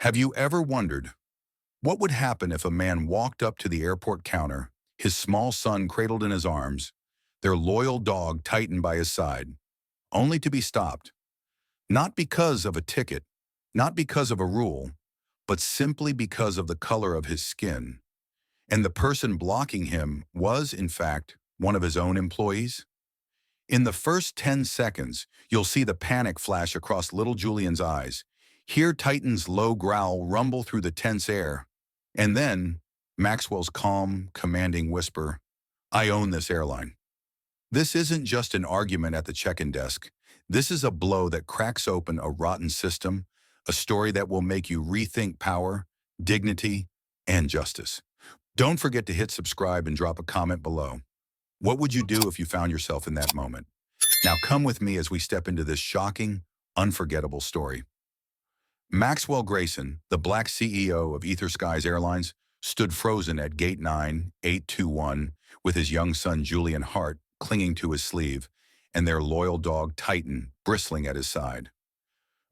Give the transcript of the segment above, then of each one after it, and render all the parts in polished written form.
Have you ever wondered what would happen if a man walked up to the airport counter, his small son cradled in his arms, their loyal dog tightened by his side, only to be stopped, not because of a ticket, not because of a rule, but simply because of the color of his skin, and the person blocking him was, in fact, one of his own employees? In the first 10 seconds, you'll see the panic flash across little Julian's eyes, hear Titan's low growl rumble through the tense air, and then Maxwell's calm, commanding whisper, "I own this airline." This isn't just an argument at the check-in desk. This is a blow that cracks open a rotten system, a story that will make you rethink power, dignity, and justice. Don't forget to hit subscribe and drop a comment below. What would you do if you found yourself in that moment? Now come with me as we step into this shocking, unforgettable story. Maxwell Grayson, the black CEO of Ether Skies Airlines, stood frozen at Gate 9821 with his young son Julian Hart clinging to his sleeve and their loyal dog Titan bristling at his side.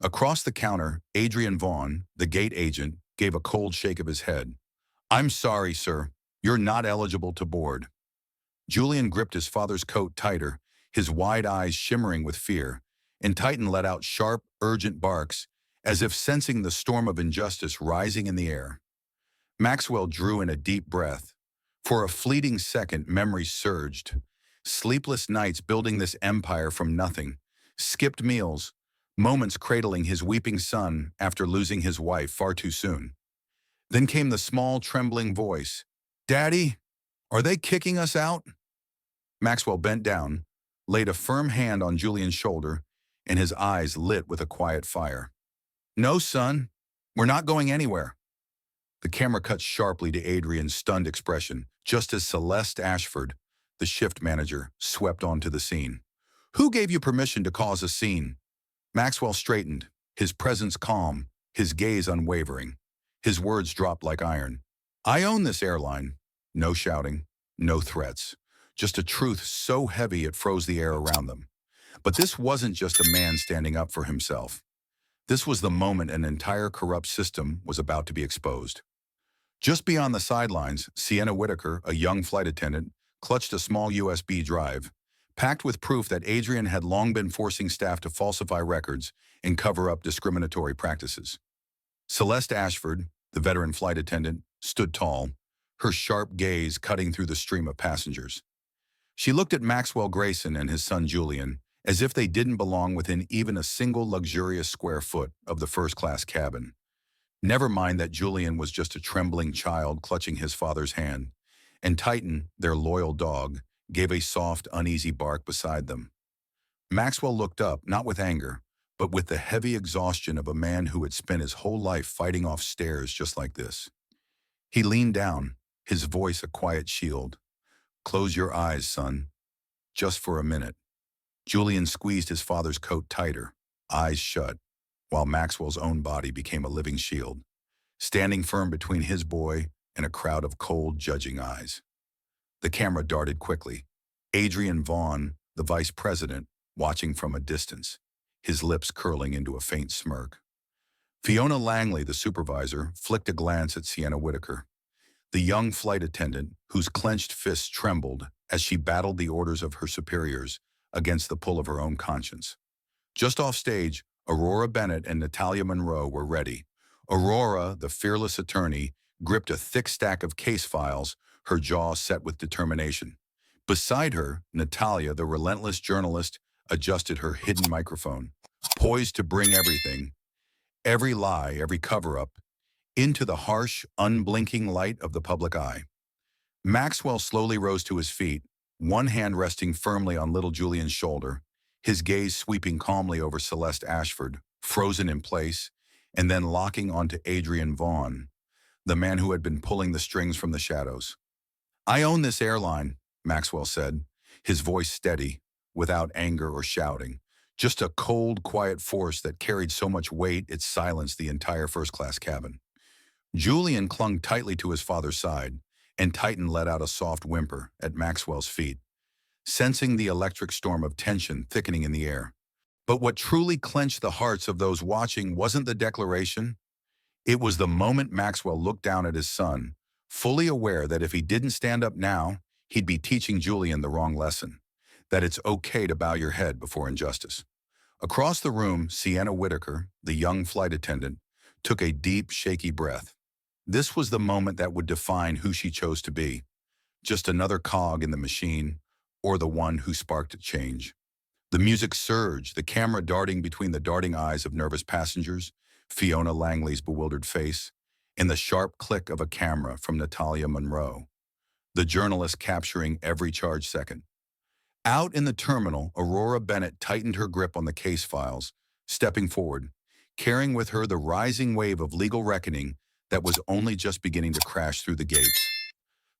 Across the counter, Adrian Vaughn, the gate agent, gave a cold shake of his head. "I'm sorry, sir. You're not eligible to board." Julian gripped his father's coat tighter, his wide eyes shimmering with fear, and Titan let out sharp, urgent barks, as if sensing the storm of injustice rising in the air. Maxwell drew in a deep breath. For a fleeting second, memories surged. Sleepless nights building this empire from nothing, skipped meals, moments cradling his weeping son after losing his wife far too soon. Then came the small, trembling voice, "Daddy, are they kicking us out?" Maxwell bent down, laid a firm hand on Julian's shoulder, and his eyes lit with a quiet fire. "No, son, we're not going anywhere." The camera cut sharply to Adrian's stunned expression, just as Celeste Ashford, the shift manager, swept onto the scene. "Who gave you permission to cause a scene?" Maxwell straightened, his presence calm, his gaze unwavering. His words dropped like iron. "I own this airline." No shouting, no threats, just a truth so heavy it froze the air around them. But this wasn't just a man standing up for himself. This was the moment an entire corrupt system was about to be exposed. Just beyond the sidelines, Sienna Whitaker, a young flight attendant, clutched a small USB drive, packed with proof that Adrian had long been forcing staff to falsify records and cover up discriminatory practices. Celeste Ashford, the veteran flight attendant, stood tall, her sharp gaze cutting through the stream of passengers. She looked at Maxwell Grayson and his son Julian as if they didn't belong within even a single luxurious square foot of the first-class cabin. Never mind that Julian was just a trembling child clutching his father's hand, and Titan, their loyal dog, gave a soft, uneasy bark beside them. Maxwell looked up, not with anger, but with the heavy exhaustion of a man who had spent his whole life fighting off stares just like this. He leaned down, his voice a quiet shield. "Close your eyes, son. Just for a minute." Julian squeezed his father's coat tighter, eyes shut, while Maxwell's own body became a living shield, standing firm between his boy and a crowd of cold, judging eyes. The camera darted quickly. Adrian Vaughn, the vice president, watching from a distance, his lips curling into a faint smirk. Fiona Langley, the supervisor, flicked a glance at Sienna Whitaker, the young flight attendant whose clenched fists trembled as she battled the orders of her superiors against the pull of her own conscience. Just off stage, Aurora Bennett and Natalia Monroe were ready. Aurora, the fearless attorney, gripped a thick stack of case files, her jaw set with determination. Beside her, Natalia, the relentless journalist, adjusted her hidden microphone, poised to bring everything, every lie, every cover-up, into the harsh, unblinking light of the public eye. Maxwell slowly rose to his feet, one hand resting firmly on little Julian's shoulder, his gaze sweeping calmly over Celeste Ashford, frozen in place, and then locking onto Adrian Vaughn, the man who had been pulling the strings from the shadows. "I own this airline," Maxwell said, his voice steady, without anger or shouting, just a cold, quiet force that carried so much weight it silenced the entire first-class cabin. Julian clung tightly to his father's side, and Titan let out a soft whimper at Maxwell's feet, sensing the electric storm of tension thickening in the air. But what truly clenched the hearts of those watching wasn't the declaration. It was the moment Maxwell looked down at his son, fully aware that if he didn't stand up now, he'd be teaching Julian the wrong lesson, that it's okay to bow your head before injustice. Across the room, Sienna Whitaker, the young flight attendant, took a deep, shaky breath. This was the moment that would define who she chose to be, just another cog in the machine, or the one who sparked a change. The music surged, the camera darting between the darting eyes of nervous passengers, Fiona Langley's bewildered face, and the sharp click of a camera from Natalia Monroe, the journalist capturing every charged second. Out in the terminal, Aurora Bennett tightened her grip on the case files, stepping forward, carrying with her the rising wave of legal reckoning that was only just beginning to crash through the gates.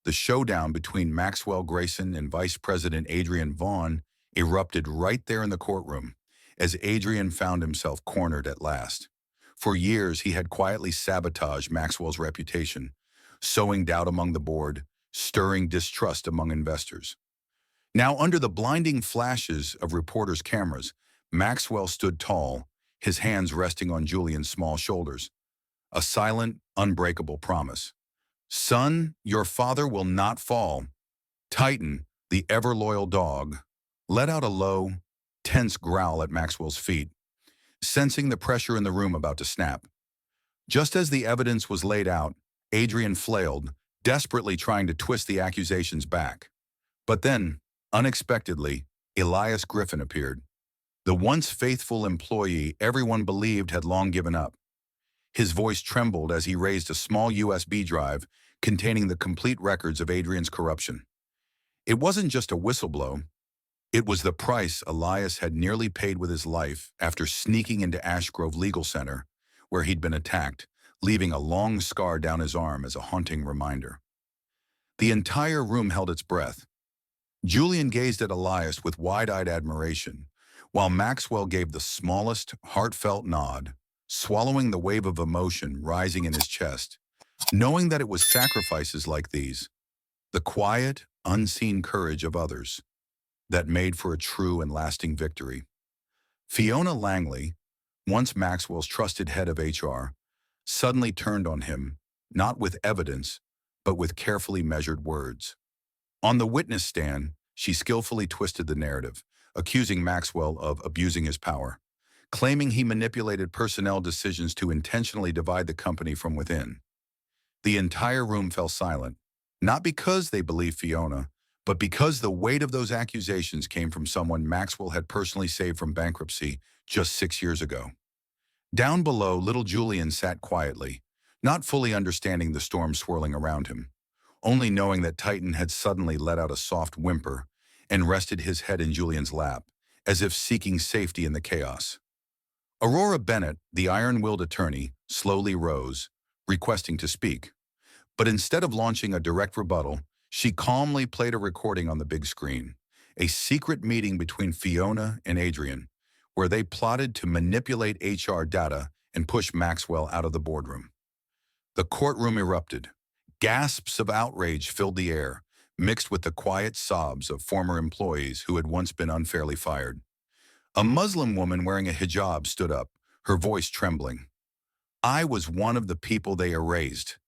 The showdown between Maxwell Grayson and Vice President Adrian Vaughn erupted right there in the courtroom, as Adrian found himself cornered at last. For years, he had quietly sabotaged Maxwell's reputation, sowing doubt among the board, stirring distrust among investors. Now, under the blinding flashes of reporters' cameras, Maxwell stood tall, his hands resting on Julian's small shoulders. A silent, unbreakable promise. Son, your father will not fall. Titan, the ever-loyal dog, let out a low, tense growl at Maxwell's feet, sensing the pressure in the room about to snap. Just as the evidence was laid out, Adrian flailed, desperately trying to twist the accusations back. But then, unexpectedly, Elias Griffin appeared. The once faithful employee everyone believed had long given up. His voice trembled as he raised a small USB drive containing the complete records of Adrian's corruption. It wasn't just a whistleblow. It was the price Elias had nearly paid with his life after sneaking into Ash Grove Legal Center, where he'd been attacked, leaving a long scar down his arm as a haunting reminder. The entire room held its breath. Julian gazed at Elias with wide-eyed admiration, while Maxwell gave the smallest, heartfelt nod, swallowing the wave of emotion rising in his chest, knowing that it was sacrifices like these, the quiet, unseen courage of others, that made for a true and lasting victory. Fiona Langley, once Maxwell's trusted head of HR, suddenly turned on him, not with evidence, but with carefully measured words. On the witness stand, she skillfully twisted the narrative, accusing Maxwell of abusing his power, claiming he manipulated personnel decisions to intentionally divide the company from within. The entire room fell silent, not because they believed Fiona, but because the weight of those accusations came from someone Maxwell had personally saved from bankruptcy just 6 years ago. Down below, little Julian sat quietly, not fully understanding the storm swirling around him, only knowing that Titan had suddenly let out a soft whimper and rested his head in Julian's lap, as if seeking safety in the chaos. Aurora Bennett, the iron-willed attorney, slowly rose, requesting to speak. But instead of launching a direct rebuttal, she calmly played a recording on the big screen, a secret meeting between Fiona and Adrian, where they plotted to manipulate HR data and push Maxwell out of the boardroom. The courtroom erupted. Gasps of outrage filled the air, mixed with the quiet sobs of former employees who had once been unfairly fired. A Muslim woman wearing a hijab stood up, her voice trembling. I was one of the people they erased,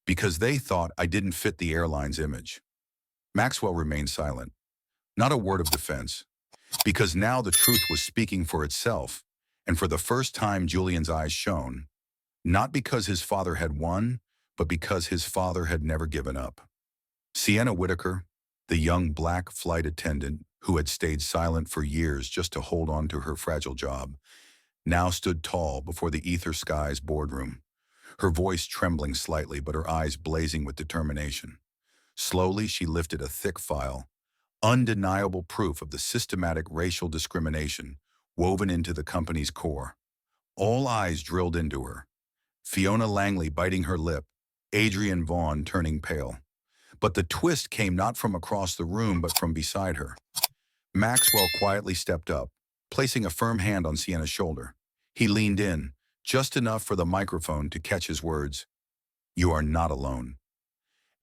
because they thought I didn't fit the airline's image. Maxwell remained silent, not a word of defense, because now the truth was speaking for itself, and for the first time Julian's eyes shone, not because his father had won, but because his father had never given up. Sienna Whitaker, the young black flight attendant who had stayed silent for years just to hold on to her fragile job, now stood tall before the Ether Skies boardroom, her voice trembling slightly but her eyes blazing with determination. Slowly, she lifted a thick file, undeniable proof of the systematic racial discrimination woven into the company's core. All eyes drilled into her, Fiona Langley biting her lip, Adrian Vaughn turning pale. But the twist came not from across the room but from beside her. Maxwell quietly stepped up, placing a firm hand on Sienna's shoulder. He leaned in, just enough for the microphone to catch his words. You are not alone.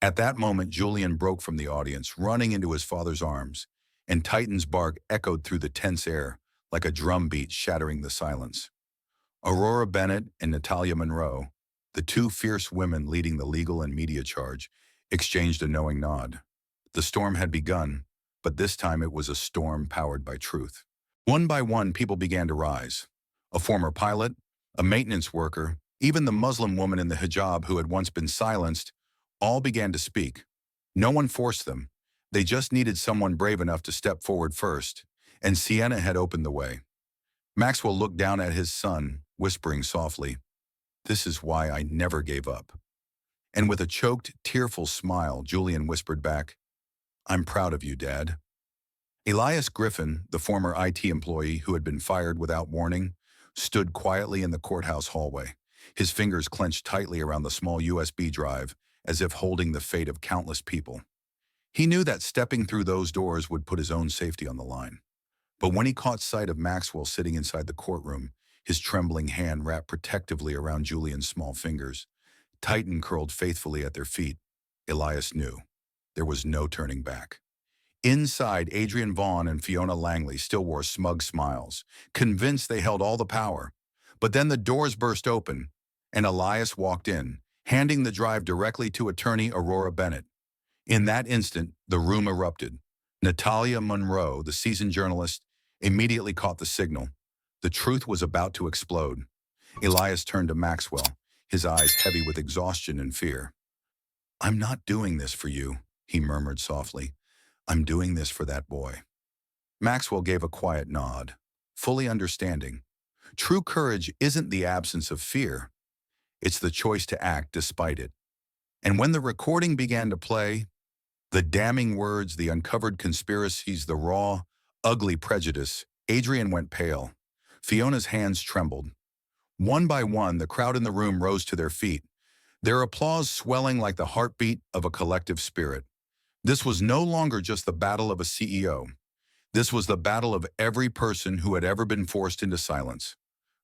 At that moment, Julian broke from the audience, running into his father's arms, and Titan's bark echoed through the tense air like a drumbeat shattering the silence. Aurora Bennett and Natalia Monroe, The two fierce women leading the legal and media charge exchanged a knowing nod. The storm had begun, but this time it was a storm powered by truth. One by one, people began to rise. A former pilot, a maintenance worker, even the Muslim woman in the hijab who had once been silenced, all began to speak. No one forced them. They just needed someone brave enough to step forward first, and Sienna had opened the way. Maxwell looked down at his son, whispering softly, "This is why I never gave up." And with a choked, tearful smile, Julian whispered back, "I'm proud of you, Dad." Elias Griffin, the former IT employee who had been fired without warning, stood quietly in the courthouse hallway, his fingers clenched tightly around the small USB drive, as if holding the fate of countless people. He knew that stepping through those doors would put his own safety on the line. But when he caught sight of Maxwell sitting inside the courtroom, his trembling hand wrapped protectively around Julian's small fingers, tightened curled faithfully at their feet, Elias knew there was no turning back. Inside, Adrian Vaughn and Fiona Langley still wore smug smiles, convinced they held all the power. But then the doors burst open, and Elias walked in, handing the drive directly to attorney Aurora Bennett. In that instant, the room erupted. Natalia Monroe, the seasoned journalist, immediately caught the signal. The truth was about to explode. Elias turned to Maxwell, his eyes heavy with exhaustion and fear. "I'm not doing this for you," he murmured softly. "I'm doing this for that boy." Maxwell gave a quiet nod, fully understanding. True courage isn't the absence of fear. It's the choice to act despite it. And when the recording began to play, the damning words, the uncovered conspiracies, the raw, ugly prejudice, Adrian went pale. Fiona's hands trembled. One by one, the crowd in the room rose to their feet, their applause swelling like the heartbeat of a collective spirit. This was no longer just the battle of a CEO. This was the battle of every person who had ever been forced into silence.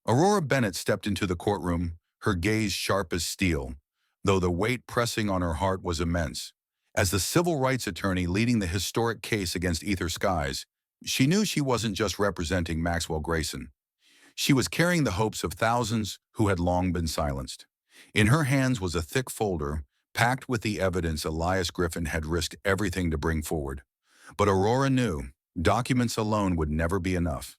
Aurora Bennett stepped into the courtroom, her gaze sharp as steel, though the weight pressing on her heart was immense. As the civil rights attorney leading the historic case against Ether Skies, she knew she wasn't just representing Maxwell Grayson. She was carrying the hopes of thousands who had long been silenced. In her hands was a thick folder, packed with the evidence Elias Griffin had risked everything to bring forward. But Aurora knew documents alone would never be enough.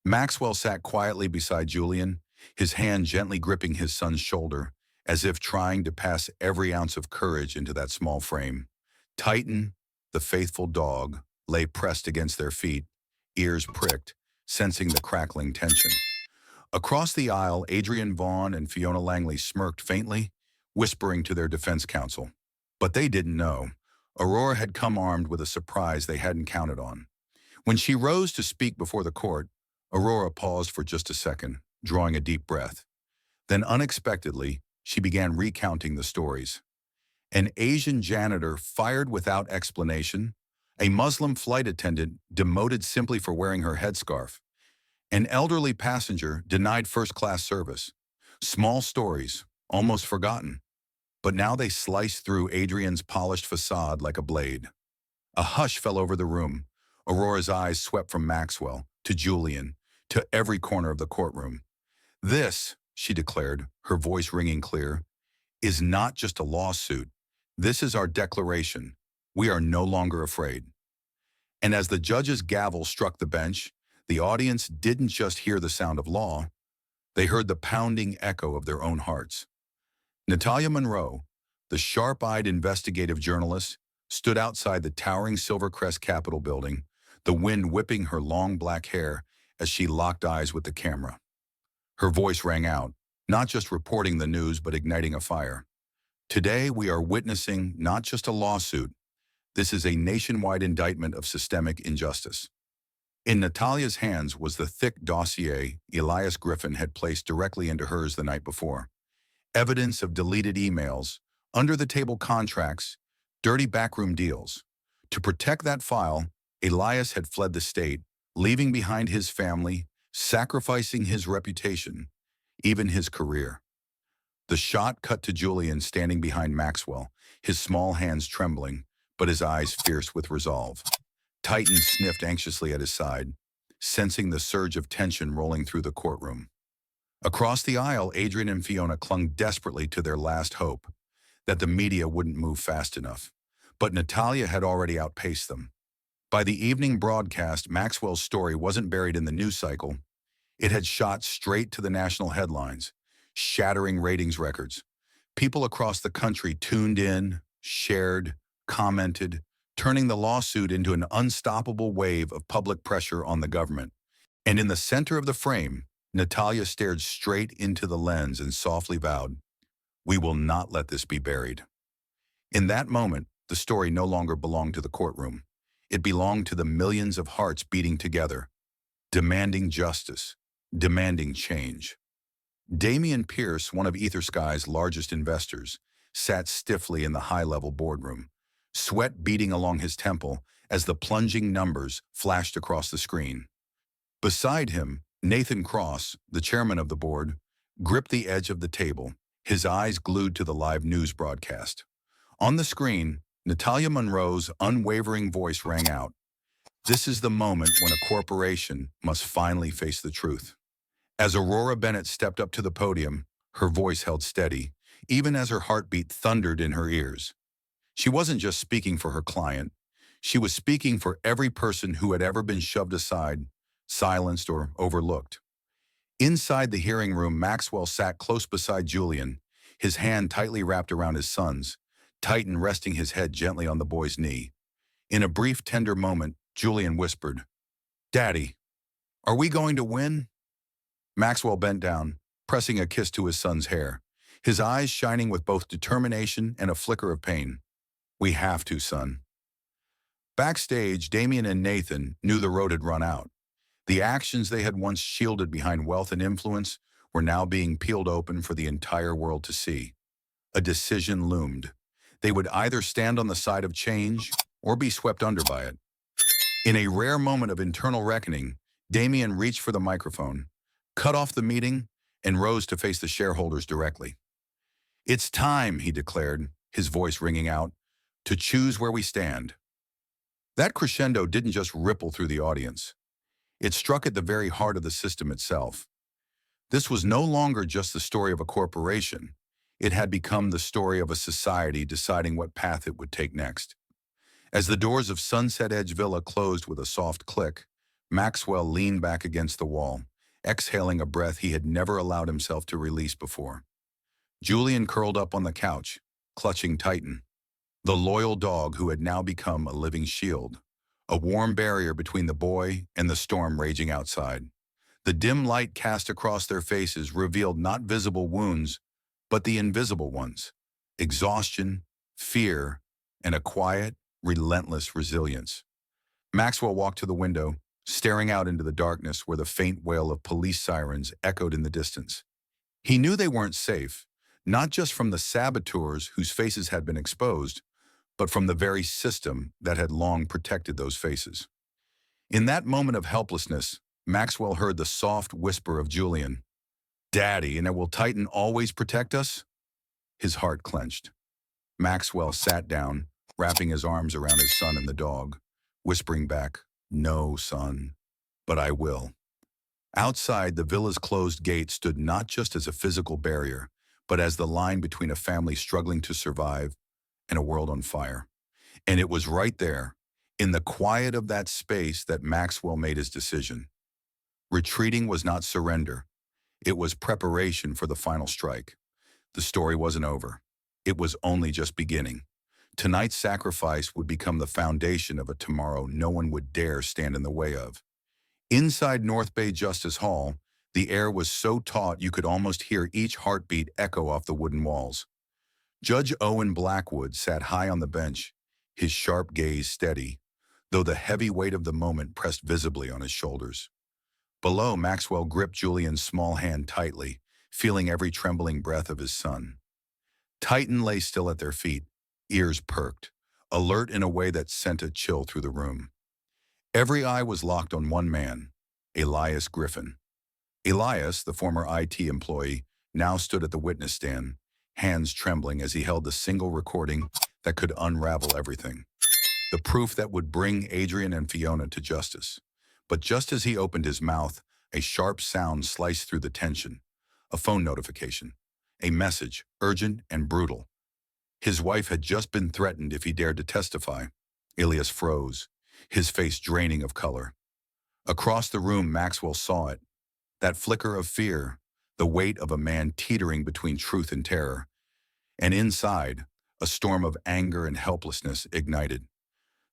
Maxwell sat quietly beside Julian, his hand gently gripping his son's shoulder, as if trying to pass every ounce of courage into that small frame. Titan, the faithful dog, lay pressed against their feet, ears pricked, sensing the crackling tension. Across the aisle, Adrian Vaughn and Fiona Langley smirked faintly, whispering to their defense counsel. But they didn't know. Aurora had come armed with a surprise they hadn't counted on. When she rose to speak before the court, Aurora paused for just a second, drawing a deep breath. Then unexpectedly, she began recounting the stories. An Asian janitor fired without explanation, a Muslim flight attendant demoted simply for wearing her headscarf, an elderly passenger denied first-class service. Small stories, almost forgotten. But now they sliced through Adrian's polished facade like a blade. A hush fell over the room. Aurora's eyes swept from Maxwell to Julian, to every corner of the courtroom. "This," she declared, her voice ringing clear, "is not just a lawsuit. This is our declaration. We are no longer afraid." And as the judge's gavel struck the bench, the audience didn't just hear the sound of law, they heard the pounding echo of their own hearts. Natalia Monroe, the sharp-eyed investigative journalist, stood outside the towering Silvercrest Capitol building, the wind whipping her long black hair as she locked eyes with the camera. Her voice rang out, not just reporting the news but igniting a fire. "Today we are witnessing not just a lawsuit, this is a nationwide indictment of systemic injustice." In Natalia's hands was the thick dossier Elias Griffin had placed directly into hers the night before. Evidence of deleted emails, under-the-table contracts, dirty backroom deals. To protect that file, Elias had fled the state, leaving behind his family, sacrificing his reputation, even his career. The shot cut to Julian standing behind Maxwell, his small hands trembling, but his eyes fierce with resolve. Titan sniffed anxiously at his side, sensing the surge of tension rolling through the courtroom. Across the aisle, Adrian and Fiona clung desperately to their last hope, that the media wouldn't move fast enough. But Natalia had already outpaced them. By the evening broadcast, Maxwell's story wasn't buried in the news cycle. It had shot straight to the national headlines, shattering ratings records. People across the country tuned in, shared, commented, turning the lawsuit into an unstoppable wave of public pressure on the government. And in the center of the frame, Natalia stared straight into the lens and softly vowed, "We will not let this be buried." In that moment, the story no longer belonged to the courtroom. It belonged to the millions of hearts beating together, demanding justice, demanding change. Damian Pierce, one of EtherSky's largest investors, sat stiffly in the high-level boardroom, sweat beading along his temple as the plunging numbers flashed across the screen. Beside him, Nathan Cross, the chairman of the board, gripped the edge of the table, his eyes glued to the live news broadcast. On the screen, Natalia Monroe's unwavering voice rang out. This is the moment when a corporation must finally face the truth. As Aurora Bennett stepped up to the podium, her voice held steady, even as her heartbeat thundered in her ears. She wasn't just speaking for her client. She was speaking for every person who had ever been shoved aside, silenced, or overlooked. Inside the hearing room, Maxwell sat close beside Julian, his hand tightly wrapped around his son's, Titan resting his head gently on the boy's knee. In a brief, tender moment, Julian whispered, "Daddy, are we going to win?" Maxwell bent down, pressing a kiss to his son's hair, his eyes shining with both determination and a flicker of pain. "We have to, son." Backstage, Damian and Nathan knew the road had run out. The actions they had once shielded behind wealth and influence were now being peeled open for the entire world to see. A decision loomed. They would either stand on the side of change or be swept under by it. In a rare moment of internal reckoning, Damian reached for the microphone, cut off the meeting, and rose to face the shareholders directly. "It's time," he declared, his voice ringing out, "to choose where we stand." That crescendo didn't just ripple through the audience. It struck at the very heart of the system itself. This was no longer just the story of a corporation. It had become the story of a society deciding what path it would take next. As the doors of Sunset Edge Villa closed with a soft click, Maxwell leaned back against the wall, exhaling a breath he had never allowed himself to release before. Julian curled up on the couch, clutching Titan, the loyal dog who had now become a living shield, a warm barrier between the boy and the storm raging outside. The dim light cast across their faces revealed not visible wounds, but the invisible ones: exhaustion, fear, and a quiet, relentless resilience. Maxwell walked to the window, staring out into the darkness where the faint wail of police sirens echoed in the distance. He knew they weren't safe, not just from the saboteurs whose faces had been exposed, but from the very system that had long protected those faces. In that moment of helplessness, Maxwell heard the soft whisper of Julian, "Daddy, and will Titan always protect us?" His heart clenched. Maxwell sat down, wrapping his arms around his son and the dog, whispering back, "No, son, but I will." Outside, the villa's closed gate stood not just as a physical barrier, but as the line between a family struggling to survive and a world on fire. And it was right there, in the quiet of that space, that Maxwell made his decision. Retreating was not surrender. It was preparation for the final strike. The story wasn't over. It was only just beginning. Tonight's sacrifice would become the foundation of a tomorrow no one would dare stand in the way of. Inside North Bay Justice Hall, the air was so taut you could almost hear each heartbeat echo off the wooden walls. Judge Owen Blackwood sat high on the bench, his sharp gaze steady, though the heavy weight of the moment pressed visibly on his shoulders. Below, Maxwell gripped Julian's small hand tightly, feeling every trembling breath of his son. Titan lay still at their feet, ears perked, alert in a way that sent a chill through the room. Every eye was locked on one man, Elias Griffin. Elias, the former IT employee, now stood at the witness stand, hands trembling as he held the single recording that could unravel everything. The proof that would bring Adrian and Fiona to justice. But just as he opened his mouth, a sharp sound sliced through the tension. a phone notification, a message, urgent and brutal. His wife had just been threatened if he dared to testify. Ilias froze, his face draining of color. Across the room, Maxwell saw it, that flicker of fear, the weight of a man teetering between truth and terror. And inside, a storm of anger and helplessness ignited.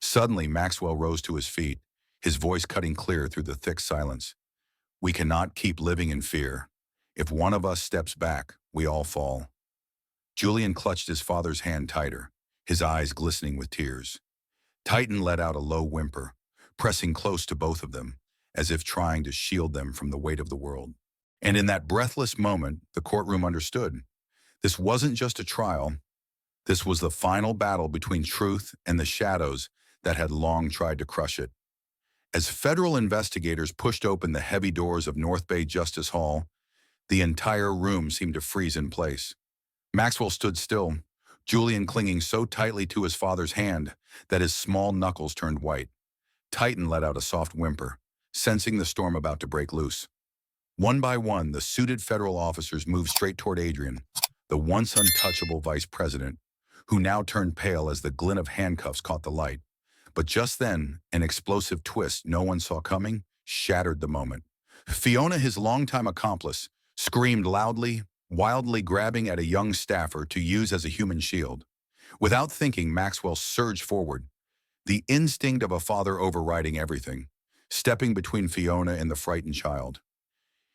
Suddenly, Maxwell rose to his feet, his voice cutting clear through the thick silence. We cannot keep living in fear. If one of us steps back, we all fall. Julian clutched his father's hand tighter, his eyes glistening with tears. Titan let out a low whimper, pressing close to both of them, as if trying to shield them from the weight of the world. And in that breathless moment, the courtroom understood. This wasn't just a trial. This was the final battle between truth and the shadows that had long tried to crush it. As federal investigators pushed open the heavy doors of North Bay Justice Hall, the entire room seemed to freeze in place. Maxwell stood still, Julian clinging so tightly to his father's hand that his small knuckles turned white. Titan let out a soft whimper, sensing the storm about to break loose. One by one, the suited federal officers moved straight toward Adrian, the once untouchable vice president, who now turned pale as the glint of handcuffs caught the light. But just then, an explosive twist no one saw coming shattered the moment. Fiona, his longtime accomplice, screamed loudly, wildly grabbing at a young staffer to use as a human shield. Without thinking, Maxwell surged forward, the instinct of a father overriding everything, stepping between Fiona and the frightened child.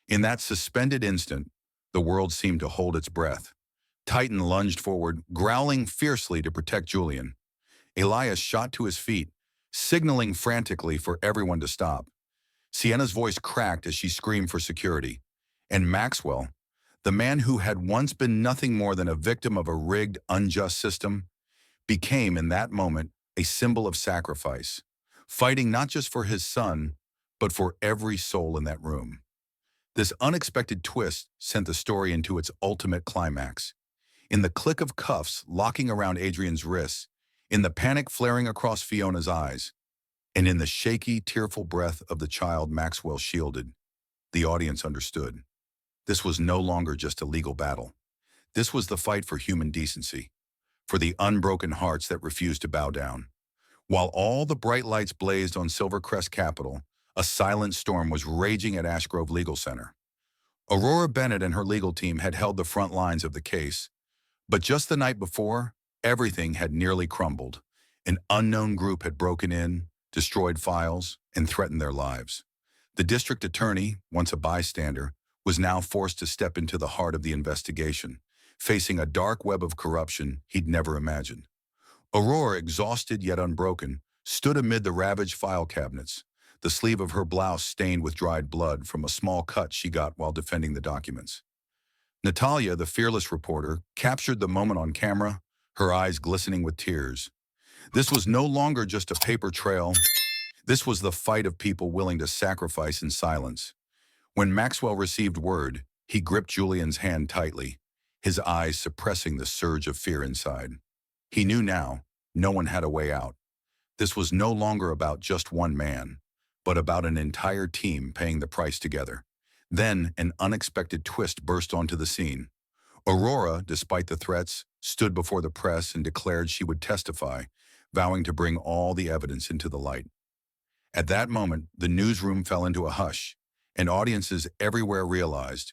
In that suspended instant, the world seemed to hold its breath. Titan lunged forward, growling fiercely to protect Julian. Elias shot to his feet, signaling frantically for everyone to stop. Sienna's voice cracked as she screamed for security. And Maxwell, the man who had once been nothing more than a victim of a rigged, unjust system, became in that moment a symbol of sacrifice, fighting not just for his son, but for every soul in that room. This unexpected twist sent the story into its ultimate climax. In the click of cuffs locking around Adrian's wrists, in the panic flaring across Fiona's eyes, and in the shaky, tearful breath of the child Maxwell shielded, the audience understood. This was no longer just a legal battle. This was the fight for human decency, for the unbroken hearts that refused to bow down. While all the bright lights blazed on Silvercrest Capitol, a silent storm was raging at Ash Grove Legal Center. Aurora Bennett and her legal team had held the front lines of the case, but just the night before, everything had nearly crumbled. An unknown group had broken in, destroyed files, and threatened their lives. The district attorney, once a bystander, was now forced to step into the heart of the investigation, facing a dark web of corruption he'd never imagined. Aurora, exhausted yet unbroken, stood amid the ravaged file cabinets, the sleeve of her blouse stained with dried blood from a small cut she got while defending the documents. Natalia, the fearless reporter, captured the moment on camera, her eyes glistening with tears. This was no longer just a paper trail. This was the fight of people willing to sacrifice in silence. When Maxwell received word, he gripped Julian's hand tightly, his eyes suppressing the surge of fear inside. He knew now, no one had a way out. This was no longer about just one man, but about an entire team paying the price together. Then, an unexpected twist burst onto the scene. Aurora, despite the threats, stood before the press and declared she would testify, vowing to bring all the evidence into the light. At that moment, the newsroom fell into a hush, and audiences everywhere realized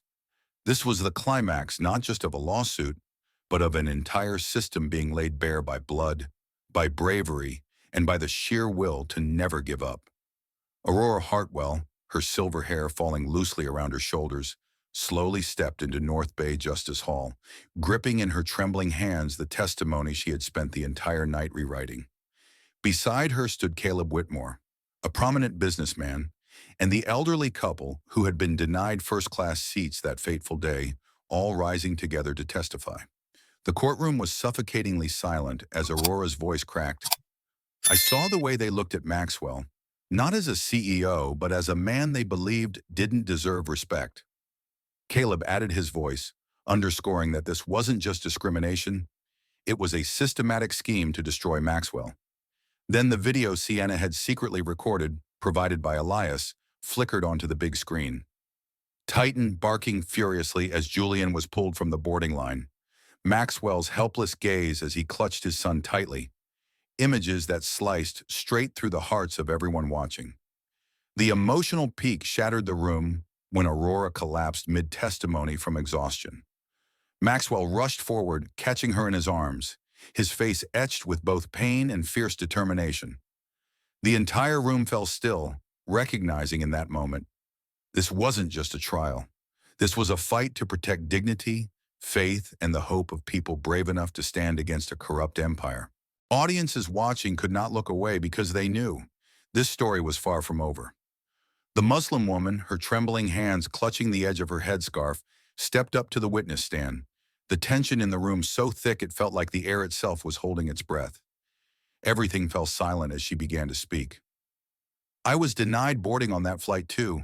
this was the climax not just of a lawsuit, but of an entire system being laid bare by blood, by bravery, and by the sheer will to never give up. Aurora Hartwell, her silver hair falling loosely around her shoulders, slowly stepped into North Bay Justice Hall, gripping in her trembling hands the testimony she had spent the entire night rewriting. Beside her stood Caleb Whitmore, a prominent businessman, and the elderly couple who had been denied first-class seats that fateful day, all rising together to testify. The courtroom was suffocatingly silent as Aurora's voice cracked. I saw the way they looked at Maxwell, not as a CEO, but as a man they believed didn't deserve respect. Caleb added his voice, underscoring that this wasn't just discrimination, it was a systematic scheme to destroy Maxwell. Then the video Sienna had secretly recorded, provided by Elias, flickered onto the big screen. Titan barking furiously as Julian was pulled from the boarding line. Maxwell's helpless gaze as he clutched his son tightly. Images that sliced straight through the hearts of everyone watching. The emotional peak shattered the room when Aurora collapsed mid-testimony from exhaustion. Maxwell rushed forward, catching her in his arms, his face etched with both pain and fierce determination. The entire room fell still, recognizing in that moment, this wasn't just a trial. This was a fight to protect dignity, faith, and the hope of people brave enough to stand against a corrupt empire. Audiences watching could not look away because they knew this story was far from over. The Muslim woman, her trembling hands clutching the edge of her headscarf, stepped up to the witness stand, the tension in the room so thick it felt like the air itself was holding its breath. Everything fell silent as she began to speak. I was denied boarding on that flight too,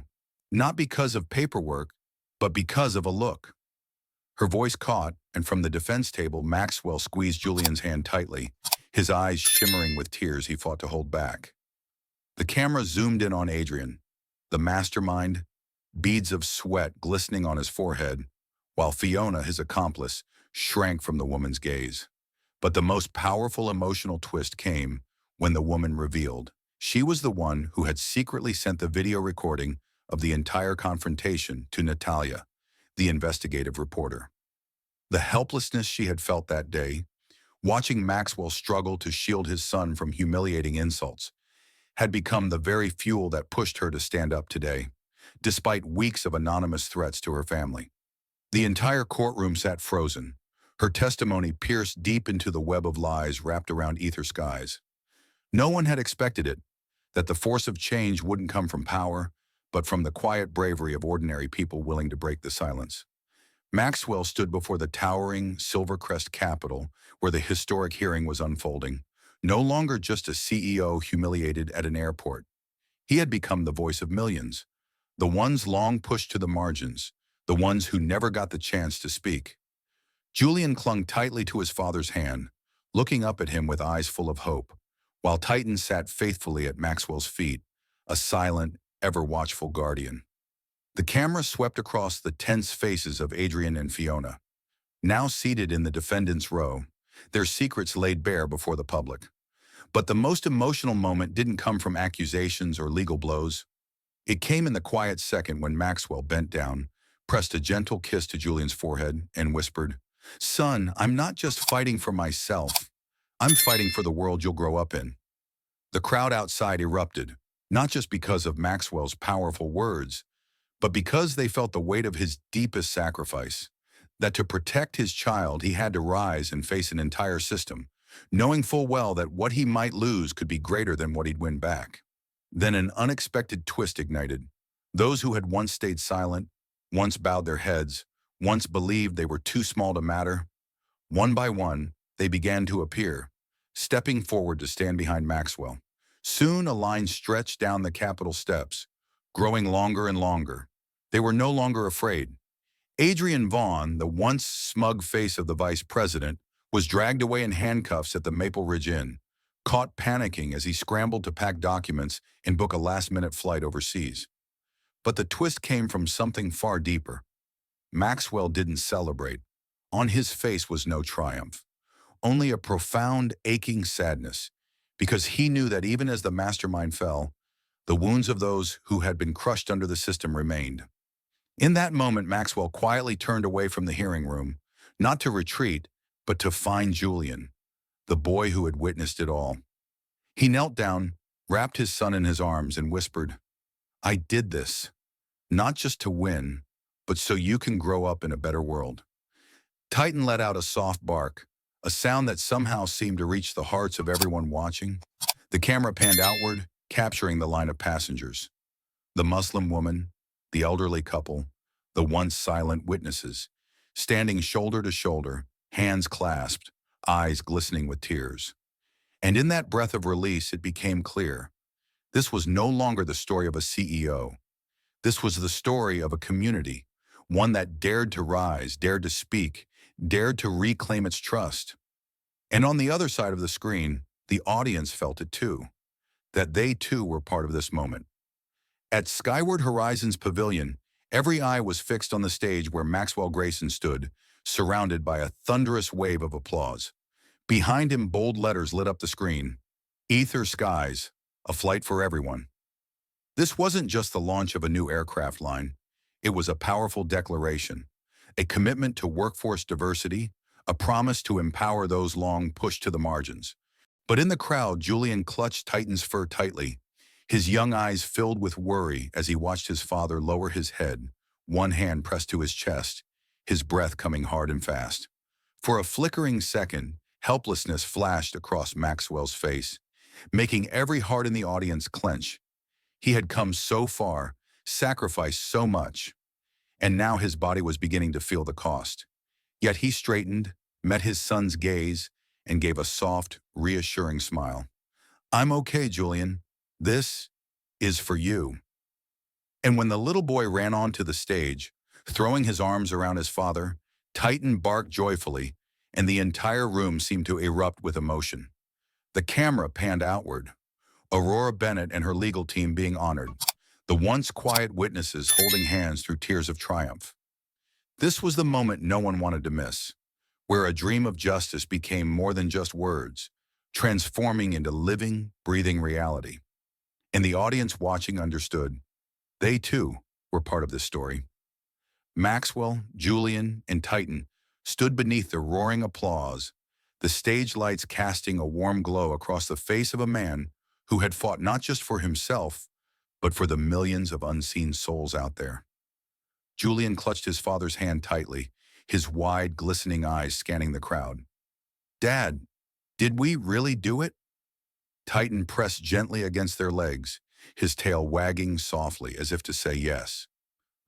not because of paperwork, but because of a look. Her voice caught, and from the defense table, Maxwell squeezed Julian's hand tightly, his eyes shimmering with tears he fought to hold back. The camera zoomed in on Adrian, the mastermind, beads of sweat glistening on his forehead, while Fiona, his accomplice, shrank from the woman's gaze. But the most powerful emotional twist came when the woman revealed she was the one who had secretly sent the video recording of the entire confrontation to Natalia, the investigative reporter. The helplessness she had felt that day, watching Maxwell struggle to shield his son from humiliating insults, had become the very fuel that pushed her to stand up today, despite weeks of anonymous threats to her family. The entire courtroom sat frozen, her testimony pierced deep into the web of lies wrapped around ether skies. No one had expected it, that the force of change wouldn't come from power, but from the quiet bravery of ordinary people willing to break the silence. Maxwell stood before the towering Silvercrest Capitol where the historic hearing was unfolding, no longer just a CEO humiliated at an airport. He had become the voice of millions, the ones long pushed to the margins, the ones who never got the chance to speak. Julian clung tightly to his father's hand, looking up at him with eyes full of hope, while Titan sat faithfully at Maxwell's feet, a silent, ever-watchful guardian. The camera swept across the tense faces of Adrian and Fiona, now seated in the defendant's row, their secrets laid bare before the public. But the most emotional moment didn't come from accusations or legal blows. It came in the quiet second when Maxwell bent down, pressed a gentle kiss to Julian's forehead, and whispered, "Son, I'm not just fighting for myself. I'm fighting for the world you'll grow up in." The crowd outside erupted, not just because of Maxwell's powerful words, but because they felt the weight of his deepest sacrifice, that to protect his child he had to rise and face an entire system, knowing full well that what he might lose could be greater than what he'd win back. Then an unexpected twist ignited. Those who had once stayed silent, once bowed their heads, once believed they were too small to matter, one by one, they began to appear, stepping forward to stand behind Maxwell. Soon a line stretched down the Capitol steps, growing longer and longer. They were no longer afraid. Adrian Vaughn, the once smug face of the vice president, was dragged away in handcuffs at the Maple Ridge Inn, caught panicking as he scrambled to pack documents and book a last-minute flight overseas. But the twist came from something far deeper. Maxwell didn't celebrate. On his face was no triumph, only a profound, aching sadness, because he knew that even as the mastermind fell, the wounds of those who had been crushed under the system remained. In that moment, Maxwell quietly turned away from the hearing room, not to retreat, but to find Julian, the boy who had witnessed it all. He knelt down, wrapped his son in his arms, and whispered, "I did this, not just to win, but so you can grow up in a better world." Titan let out a soft bark, a sound that somehow seemed to reach the hearts of everyone watching. The camera panned outward, capturing the line of passengers. The Muslim woman, the elderly couple, the once silent witnesses, standing shoulder to shoulder, hands clasped, eyes glistening with tears. And in that breath of release, it became clear. This was no longer the story of a CEO. This was the story of a community, one that dared to rise, dared to speak, dared to reclaim its trust. And on the other side of the screen, the audience felt it too, that they too were part of this moment. At Skyward Horizons Pavilion, Every eye was fixed on the stage where Maxwell Grayson stood, surrounded by a thunderous wave of applause. Behind him, bold letters lit up the screen. Ether Skies, a flight for everyone. This wasn't just the launch of a new aircraft line. It was a powerful declaration, a commitment to workforce diversity, a promise to empower those long pushed to the margins. But in the crowd, Julian clutched Titan's fur tightly, his young eyes filled with worry as he watched his father lower his head, one hand pressed to his chest, his breath coming hard and fast. For a flickering second, helplessness flashed across Maxwell's face, making every heart in the audience clench. He had come so far, sacrificed so much, and now his body was beginning to feel the cost. Yet he straightened, met his son's gaze, and gave a soft, reassuring smile. "I'm okay, Julian. This is for you." And when the little boy ran onto the stage, throwing his arms around his father, Titan barked joyfully, and the entire room seemed to erupt with emotion. The camera panned outward, Aurora Bennett and her legal team being honored, the once quiet witnesses holding hands through tears of triumph. This was the moment no one wanted to miss, where a dream of justice became more than just words, transforming into living, breathing reality. And the audience watching understood. They, too, were part of this story. Maxwell, Julian, and Titan stood beneath the roaring applause, the stage lights casting a warm glow across the face of a man who had fought not just for himself, but for the millions of unseen souls out there. Julian clutched his father's hand tightly, his wide, glistening eyes scanning the crowd. "Dad, did we really do it?" Titan pressed gently against their legs, his tail wagging softly as if to say yes.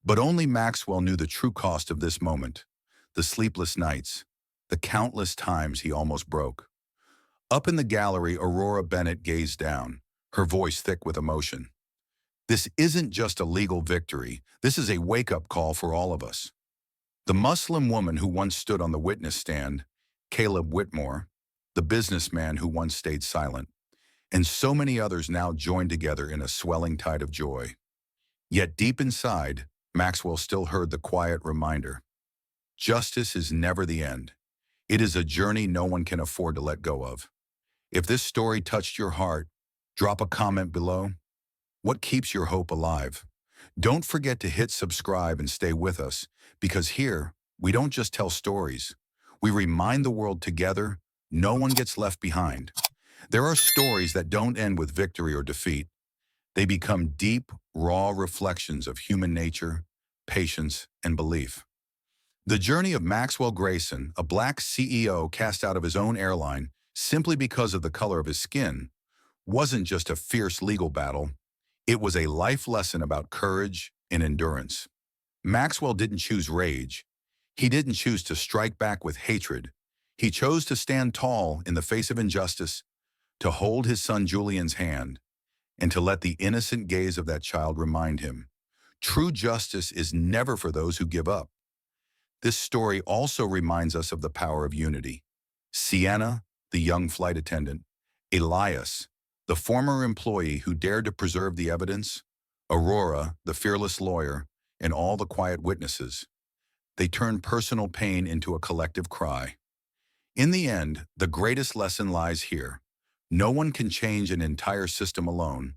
But only Maxwell knew the true cost of this moment, the sleepless nights, the countless times he almost broke. Up in the gallery, Aurora Bennett gazed down, her voice thick with emotion. "This isn't just a legal victory. This is a wake-up call for all of us." The Muslim woman who once stood on the witness stand, Caleb Whitmore, the businessman who once stayed silent, and so many others now joined together in a swelling tide of joy. Yet deep inside, Maxwell still heard the quiet reminder. Justice is never the end. It is a journey no one can afford to let go of. If this story touched your heart, drop a comment below. What keeps your hope alive? Don't forget to hit subscribe and stay with us, because here, we don't just tell stories. We remind the world together, no one gets left behind. There are stories that don't end with victory or defeat. They become deep, raw reflections of human nature, patience, and belief. The journey of Maxwell Grayson, a black CEO cast out of his own airline simply because of the color of his skin, wasn't just a fierce legal battle. It was a life lesson about courage and endurance. Maxwell didn't choose rage. He didn't choose to strike back with hatred. He chose to stand tall in the face of injustice, to hold his son Julian's hand, and to let the innocent gaze of that child remind him, true justice is never for those who give up. This story also reminds us of the power of unity. Sienna, the young flight attendant, Elias, the former employee who dared to preserve the evidence, Aurora, the fearless lawyer, and all the quiet witnesses. They turned personal pain into a collective cry. In the end, the greatest lesson lies here. No one can change an entire system alone,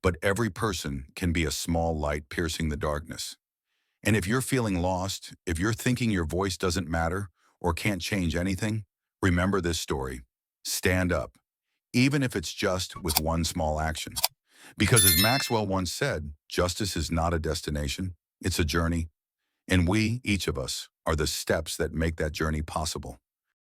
but every person can be a small light piercing the darkness. And if you're feeling lost, if you're thinking your voice doesn't matter or can't change anything, remember this story. Stand up, even if it's just with one small action. Because as Maxwell once said, justice is not a destination, it's a journey. And we, each of us, are the steps that make that journey possible.